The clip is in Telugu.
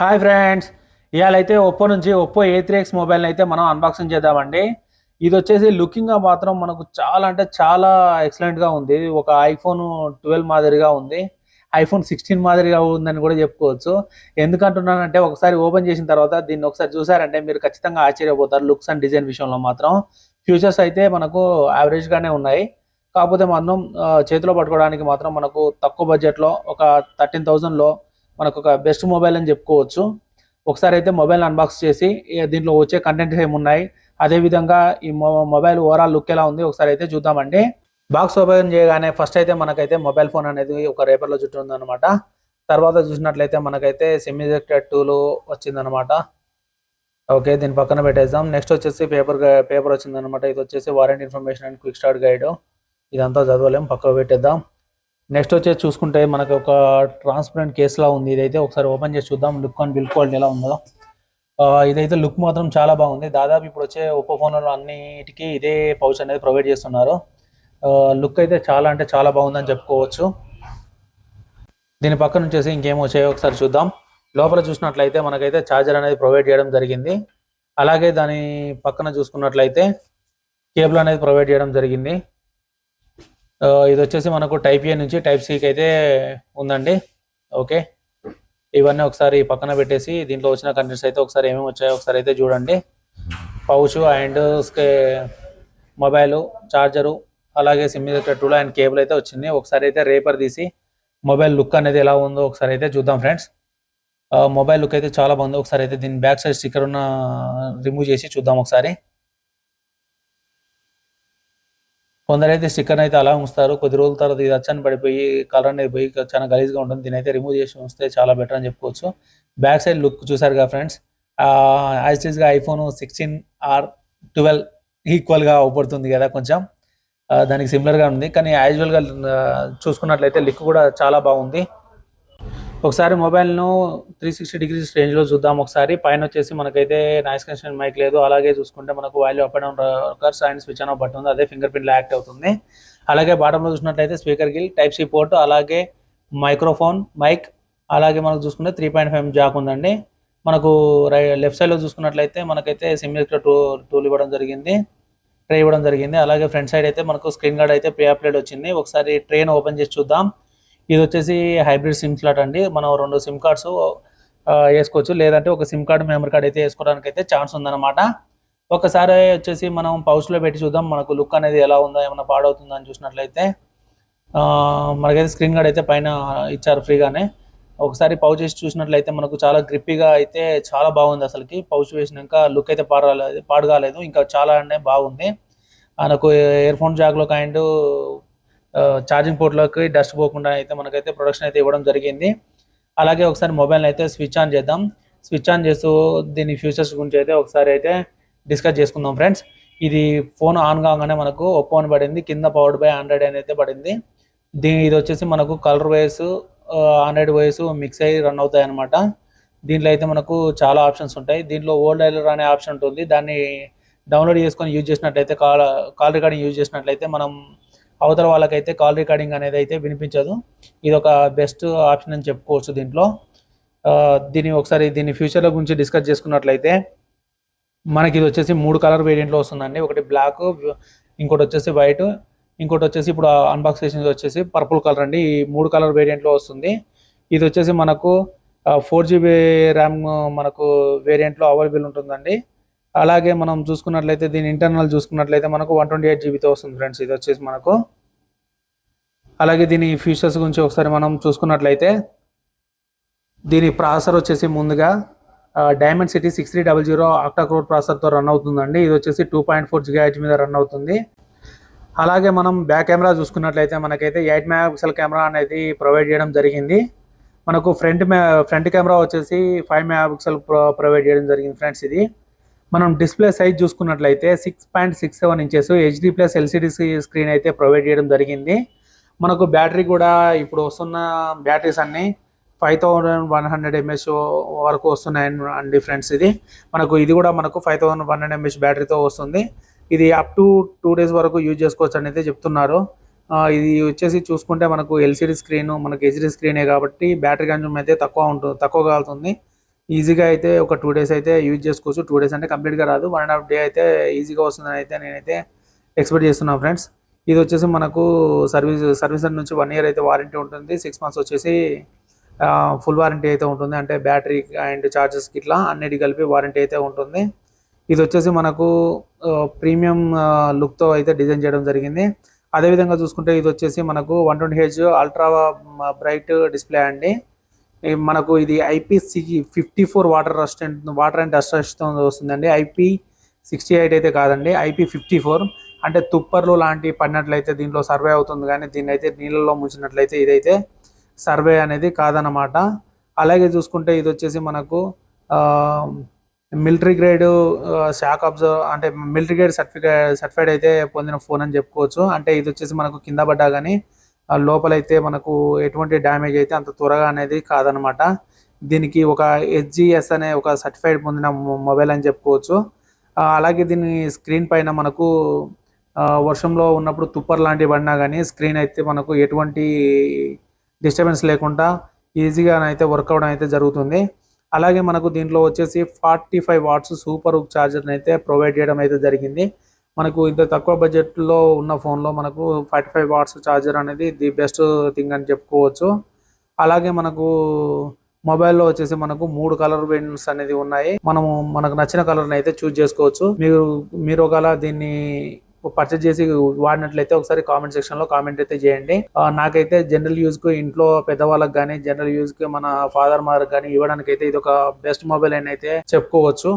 హాయ్ ఫ్రెండ్స్, ఇవాళైతే ఒప్పో నుంచి ఒప్పో A3X మొబైల్ని అయితే మనం అన్బాక్సింగ్ చేద్దామండి. ఇది వచ్చేసి లుకింగ్గా మాత్రం మనకు చాలా అంటే చాలా ఎక్సలెంట్గా ఉంది. ఒక ఐఫోన్ 12 మాదిరిగా ఉంది, ఐఫోన్ 16 మాదిరిగా ఉందని కూడా చెప్పుకోవచ్చు. ఎందుకంటున్నానంటే ఒకసారి ఓపెన్ చేసిన తర్వాత దీన్ని ఒకసారి చూసారంటే మీరు ఖచ్చితంగా ఆశ్చర్యపోతారు. లుక్స్ అండ్ డిజైన్ విషయంలో మాత్రం ఫ్యూచర్స్ అయితే మనకు యావరేజ్గానే ఉన్నాయి. కాకపోతే మనం చేతిలో పట్టుకోవడానికి మాత్రం మనకు తక్కువ బడ్జెట్లో ఒక 13,000లో మనకు ఒక బెస్ట్ మొబైల్ అని చెప్పుకోవచ్చు. ఒకసారి అయితే మొబైల్ అన్బాక్స్ చేసి దీంట్లో వచ్చే కంటెంట్ ఏమున్నాయి, అదేవిధంగా ఈ మొబైల్ ఓవరాల్ లుక్ ఎలా ఉంది ఒకసారి అయితే చూద్దామండి. బాక్స్ ఓపెన్ చేయగానే ఫస్ట్ అయితే మనకైతే మొబైల్ ఫోన్ అనేది ఒక రేపర్లో చుట్టూ ఉందన్నమాట. తర్వాత చూసినట్లయితే మనకైతే సెమీ ఎజెక్టెడ్ టూల్ వచ్చిందనమాట. ఓకే, దీని పక్కన పెట్టేద్దాం. నెక్స్ట్ వచ్చేసి పేపర్ వచ్చిందనమాట. ఇది వచ్చేసి warranty information and quick start guide. ఇదంతా చదవలేం, పక్కకు పెట్టేద్దాం. నెక్స్ట్ వచ్చేసి చూసుకుంటే మనకు ఒక ట్రాన్స్పరెంట్ కేసులా ఉంది. ఇదైతే ఒకసారి ఓపెన్ చేసి చూద్దాం లుక్ అండ్ బిల్డ్ క్వాలిటీ ఎలా ఉందో. ఇదైతే లుక్ మాత్రం చాలా బాగుంది. దాదాపు ఇప్పుడు వచ్చే ఒప్పో ఫోన్లలో అన్నిటికీ ఇదే పౌచ్ అనేది ప్రొవైడ్ చేస్తున్నారు. లుక్ అయితే చాలా అంటే చాలా బాగుందని చెప్పుకోవచ్చు. దీని పక్కన వచ్చేసి ఇంకేం వచ్చాయో ఒకసారి చూద్దాం. లోపల చూసినట్లయితే మనకైతే ఛార్జర్ అనేది ప్రొవైడ్ చేయడం జరిగింది. అలాగే దాని పక్కన చూసుకున్నట్లయితే కేబుల్ అనేది ప్రొవైడ్ చేయడం జరిగింది. ఇది వచ్చేసి మనకు టైప్ ఏ నుంచి టైప్ సికి అయితే ఉందండి. ఓకే, ఇవన్నీ ఒకసారి పక్కన పెట్టేసి దీంట్లో వచ్చిన కంటెంట్స్ అయితే ఒకసారి ఏమేమి వచ్చాయో ఒకసారి అయితే చూడండి. పౌచ్ అండ్ మొబైలు, చార్జరు, అలాగే సిమ్ టూల్ అండ్ కేబుల్ అయితే వచ్చింది. ఒకసారి అయితే రేపర్ తీసి మొబైల్ లుక్ అనేది ఎలా ఉందో ఒకసారి అయితే చూద్దాం ఫ్రెండ్స్. మొబైల్ లుక్ అయితే చాలా బాగుంది. ఒకసారి అయితే దీని బ్యాక్ సైడ్ స్టిక్కర్ ఉన్న రిమూవ్ చేసి చూద్దాం ఒకసారి. కొందరైతే స్టిక్కర్ అయితే అలా ఉంచుతారు, కొద్ది రోజుల తర్వాత ఇది అచ్చని పడిపోయి కలర్ అనేది పోయి చాలా గలీజ్గా ఉంటుంది. దీని అయితే రిమూవ్ చేసి ఉంచితే చాలా బెటర్ అని చెప్పుకోవచ్చు. బ్యాక్ సైడ్ లుక్ చూసారు కదా ఫ్రెండ్స్, యాజ్ ఇట్ ఈస్గా ఐఫోన్ 16 ఆర్ 12 ఈక్వల్గా అవుపడుతుంది కదా, కొంచెం దానికి సిమిలర్గా ఉంది. కానీ యాజువల్గా చూసుకున్నట్లయితే లుక్ కూడా చాలా బాగుంది. ఒకసారి మొబైల్ను 360 డిగ్రీస్ రేంజ్లో చూద్దాం. ఒకసారి పైన వచ్చేసి మనకైతే నాయిస్ క్యాన్సిలేషన్ మైక్ లేదు. అలాగే చూసుకుంటే మనకు volume up and down rockers and switch on off button ఉంది, అదే ఫింగర్ ప్రింట్లో యాక్ట్ అవుతుంది. అలాగే బాటంలో చూసినట్లయితే speaker grill, type C port, అలాగే మైక్రోఫోన్ మైక్, అలాగే మనకు చూసుకుంటే 3.5 జాక్ ఉందండి. మనకు లెఫ్ట్ సైడ్లో చూసుకున్నట్లయితే మనకైతే సిమ్యులేటర్ టూల్ ఇవ్వడం జరిగింది, ట్రే ఇవ్వడం జరిగింది. అలాగే ఫ్రంట్ సైడ్ అయితే మనకు స్క్రీన్ గార్డ్ అయితే ప్రీ అప్లైడ్ వచ్చింది. ఒకసారి ట్రేను ఓపెన్ చేసి చూద్దాం. ఇది వచ్చేసి హైబ్రిడ్ సిమ్ స్లాట్ అండి. మనం 2 సిమ్ కార్డ్స్ వేసుకోవచ్చు, లేదంటే ఒక సిమ్ కార్డు మెమరీ కార్డ్ అయితే వేసుకోవడానికి అయితే ఛాన్స్ ఉందన్నమాట. ఒకసారి వచ్చేసి మనం పౌచ్లో పెట్టి చూద్దాం మనకు లుక్ అనేది ఎలా ఉందో, ఏమైనా పాడవుతుందో అని చూసినట్లయితే మనకైతే స్క్రీన్ గార్డ్ అయితే పైన ఇచ్చారు ఫ్రీగానే. ఒకసారి పౌచ్ వేసి చూసినట్లయితే మనకు చాలా గ్రిప్పీగా అయితే చాలా బాగుంది. అసలుకి పౌచ్ వేసినాక లుక్ అయితే పాడు కాలేదు, ఇంకా చాలా అంటే బాగుంది. మనకు ఇయర్ ఫోన్ జాక్లో అండ్ ఛార్జింగ్ పోర్ట్లోకి డస్ట్ పోకుండా అయితే మనకైతే ప్రొడక్షన్ అయితే ఇవ్వడం జరిగింది. అలాగే ఒకసారి మొబైల్ అయితే స్విచ్ ఆన్ చేద్దాం. స్విచ్ ఆన్ చేస్తూ దీని ఫ్యూచర్స్ గురించి అయితే ఒకసారి అయితే డిస్కస్ చేసుకుందాం ఫ్రెండ్స్. ఇది ఫోన్ ఆన్ కాగానే మనకు ఒప్పో అని పడింది, కింద పవర్డ్ బై ఆండ్రాయిడ్ అని అయితే పడింది. ఇది వచ్చేసి మనకు colour wise Android wise mix అయ్యి రన్ అవుతాయి అనమాట. దీంట్లో అయితే మనకు చాలా ఆప్షన్స్ ఉంటాయి. దీంట్లో ఓల్డ్ డైలర్ అనే ఆప్షన్ ఉంటుంది. దాన్ని డౌన్లోడ్ చేసుకొని యూజ్ చేసినట్లయితే కాల్ రికార్డింగ్ యూజ్ చేసినట్లయితే మనం అవతల వాళ్ళకైతే కాల్ రికార్డింగ్ అనేది అయితే వినిపించదు. ఇది ఒక బెస్ట్ ఆప్షన్ అని చెప్పుకోవచ్చు దీంట్లో. దీని ఫ్యూచర్ల గురించి డిస్కస్ చేసుకున్నట్లయితే మనకి ఇది వచ్చేసి 3 కలర్ వేరియంట్లో వస్తుందండి. ఒకటి బ్లాక్, ఇంకోటి వచ్చేసి వైట్, ఇంకోటి వచ్చేసి ఇప్పుడు అన్బాక్స్ చేసింది వచ్చేసి పర్పుల్ కలర్ అండి. ఈ 3 కలర్ వేరియంట్లో వస్తుంది. ఇది వచ్చేసి మనకు 4GB ర్యామ్ మనకు వేరియంట్లో అవైలబుల్ ఉంటుందండి. అలాగే మనం చూసుకున్నట్లయితే దీని ఇంటర్నల్ చూసుకున్నట్లయితే మనకు 128GBతో వస్తుంది ఫ్రెండ్స్ ఇది వచ్చేసి మనకు. అలాగే దీని ఫీచర్స్ గురించి ఒకసారి మనం చూసుకున్నట్లయితే దీని ప్రాసెసర్ వచ్చేసి ముందుగా డైమండ్ సిటీ 6300 ఆక్టా కోర్ ప్రాసెసర్తో రన్ అవుతుందండి. ఇది వచ్చేసి 2.4 GHz మీద రన్ అవుతుంది. అలాగే మనం బ్యాక్ కెమెరా చూసుకున్నట్లయితే మనకైతే 8 MP కెమెరా అనేది ప్రొవైడ్ చేయడం జరిగింది. మనకు ఫ్రంట్ కెమెరా వచ్చేసి 5 MP ప్రొవైడ్ చేయడం జరిగింది ఫ్రెండ్స్. ఇది మనం డిస్ప్లే సైజ్ చూసుకున్నట్లయితే 6.67 ఇంచెస్ HD+LCD స్క్రీన్ అయితే ప్రొవైడ్ చేయడం జరిగింది. మనకు బ్యాటరీ కూడా ఇప్పుడు వస్తున్న బ్యాటరీస్ అన్నీ 5100 mAh వరకు వస్తున్నాయి అండి ఫ్రెండ్స్. ఇది కూడా మనకు 5100 mAh బ్యాటరీతో వస్తుంది. ఇది అప్ టు 2 days వరకు యూజ్ చేసుకోవచ్చు అని అయితే చెప్తున్నారు. ఇది వచ్చేసి చూసుకుంటే మనకు LCD స్క్రీన్, మనకు HD స్క్రీనే కాబట్టి బ్యాటరీ కన్జ్యూమ్ అయితే తక్కువ కాలుతుంది. ఈజీగా అయితే ఒక 2 డేస్ అయితే యూజ్ చేసుకోవచ్చు. 2 డేస్ అంటే కంప్లీట్‌గా రాదు. 1 ½ డే అయితే ఈజీగా వస్తుందని అయితే నేనైతే ఎక్స్‌పెక్ట్ చేస్తున్నాను ఫ్రెండ్స్. ఇది వచ్చేసి మనకు సర్వీస్ సెంటర్ నుంచి 1 ఇయర్ అయితే వారంటీ ఉంటుంది. 6 మంత్స్ వచ్చేసి ఫుల్ వారంటీ అయితే ఉంటుంది. అంటే బ్యాటరీ అండ్ చార్జెస్‌కి ఇట్లా అన్నిటికి కలిపి వారంటీ అయితే ఉంటుంది. ఇది వచ్చేసి మనకు ప్రీమియం లుక్‌తో అయితే డిజైన్ చేయడం జరిగింది. అదేవిధంగా చూసుకుంటే ఇది వచ్చేసి మనకు 120 హెర్ట్జ్ అల్ట్రా బ్రైట్ డిస్‌ప్లే అండి. మనకు ఇది IP54 వాటర్ అండ్ డస్ట్ రెసిస్టెంట్‌తో వస్తుందండి. IP68 అయితే కాదండి. IP54 అంటే తుప్పర్లు లాంటివి పడినట్లయితే దీంట్లో సర్వే అవుతుంది కానీ దీన్నైతే నీళ్ళలో ముంచినట్లయితే ఇదైతే సర్వే అనేది కాదనమాట. అలాగే చూసుకుంటే ఇది వచ్చేసి మనకు మిలిటరీ గ్రేడ్ షాక్ అబ్జర్వ్ అంటే మిలిటరీ గ్రేడ్ సర్టిఫైడ్ అయితే పొందిన ఫోన్ అని చెప్పుకోవచ్చు. అంటే ఇది వచ్చేసి మనకు కింద పడ్డా కానీ లోపలైతే మనకు ఎటువంటి డ్యామేజ్ అయితే అంత త్వరగా అనేది కాదనమాట. దీనికి ఒక HGS అనే ఒక సర్టిఫైడ్ పొందిన మొబైల్ అని చెప్పుకోవచ్చు. అలాగే దీని స్క్రీన్ పైన మనకు వర్షంలో ఉన్నప్పుడు తుప్పర్ లాంటివి పడినా కానీ స్క్రీన్ అయితే మనకు ఎటువంటి డిస్టర్బెన్స్ లేకుండా ఈజీగా అయితే వర్క్ అవ్వడం అయితే జరుగుతుంది. అలాగే మనకు దీంట్లో వచ్చేసి 45 వాట్స్ సూపర్ హుక్ ఛార్జర్ని అయితే ప్రొవైడ్ చేయడం అయితే జరిగింది. మనకు ఇంత తక్కువ బడ్జెట్లో ఉన్న ఫోన్లో మనకు 45 వాట్స్ ఛార్జర్ అనేది ది బెస్ట్ థింగ్ అని చెప్పుకోవచ్చు. అలాగే మొబైల్లో వచ్చేసి మనకు 3 కలర్ వేరియంట్స్ అనేది ఉన్నాయి. మనకు నచ్చిన కలర్ని అయితే చూస్ చేసుకోవచ్చు. మీరు ఒకవేళ దీన్ని పర్చేజ్ చేసి వాడినట్లయితే ఒకసారి కామెంట్ సెక్షన్ లో కామెంట్ అయితే చేయండి. నాకైతే జనరల్ యూజ్ కు ఇంట్లో పెద్దవాళ్ళకి కానీ జనరల్ యూజ్ కి మన ఫాదర్ మదర్ కానీ ఇవ్వడానికి అయితే ఇది ఒక బెస్ట్ మొబైల్ అని అయితే చెప్పుకోవచ్చు.